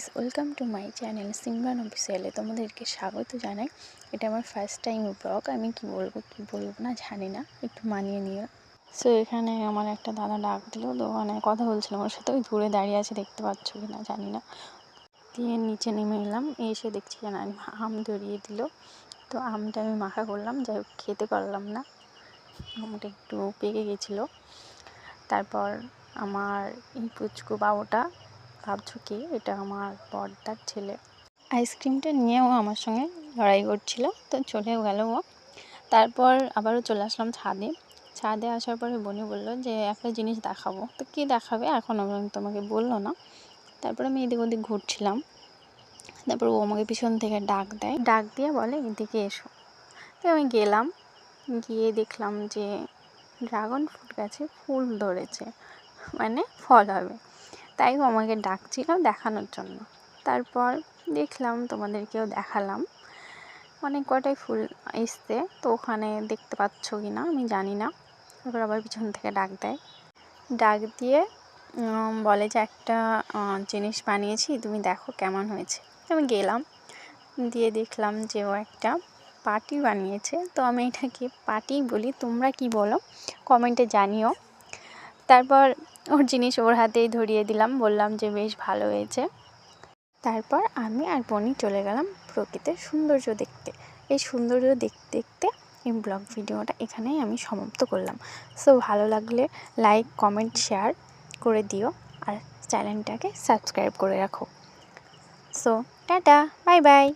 Guys, welcome to my channel Simran অফিসিয়ালে তোমাদেরকে স্বাগত জানাই। এটা আমার ফার্স্ট টাইম ব্লগ। আমি কি বলবো না জানি না, একটু মানিয়ে নিও। সো এখানে আমার একটা দাদা ডাক দিল, তো মানে কথা বলছিলাম ওর সাথে। ওই দূরে দাঁড়িয়ে আছে, দেখতে পাচ্ছ কি না জানি না। দিয়ে নিচে নেমে এলাম, এসে দেখছি যেন আম ধরিয়ে দিল। তো আমটা আমি মাখা করলাম, যাই হোক খেতে পারলাম না, আমটা একটু পেকে গেছিলো। তারপর আমার এই পুচকু বাবুটা, ভাবছো কি, এটা আমার বড়দার ছেলে, আইসক্রিমটা নিয়েও আমার সঙ্গে লড়াই করছিল, তো চলেও গেল ও। তারপর আবারও চলে আসলাম ছাদে আসার পরে বনি বলল যে একটা জিনিস দেখাবো। তো কী দেখাবে এখন তোমাকে বললো না। তারপর আমি এদিক ওদিক ঘুরছিলাম, তারপর ও আমাকে পিছন থেকে ডাক দিয়ে বলে এদিকে এসো। তো আমি গেলাম, গিয়ে দেখলাম যে ড্রাগন ফ্রুট গাছে ফুল ধরেছে, মানে ফল হবে। তাই ও আমাকে ডাকছিল দেখানোর জন্য। তারপর দেখলাম, তোমাদেরকেও দেখালাম, অনেক কটাই ফুল এসছে। তো ওখানে দেখতে পাচ্ছ কি না আমি জানি না। তারপর আবার পিছন থেকে ডাক দিয়ে বলে যে একটা জিনিস বানিয়েছি, তুমি দেখো কেমন হয়েছে। আমি গেলাম, দিয়ে দেখলাম যে ও একটা পাটি বানিয়েছে। তো আমি এটাকে পাটি বলি, তোমরা কি বলো কমেন্টে জানিও। তারপর ওর জিনিস ওর হাতেই ধরিয়ে দিলাম, বললাম যে বেশ ভালো হয়েছে। তারপর আমি আর বনি চলে গেলাম প্রকৃতির সৌন্দর্য দেখতে। এই সৌন্দর্য দেখতে দেখতে এই ব্লগ ভিডিওটা এখানেই আমি সমাপ্ত করলাম। সো ভালো লাগলে লাইক, কমেন্ট, শেয়ার করে দিও, আর চ্যানেলটাকে সাবস্ক্রাইব করে রাখো। So tata, bye bye.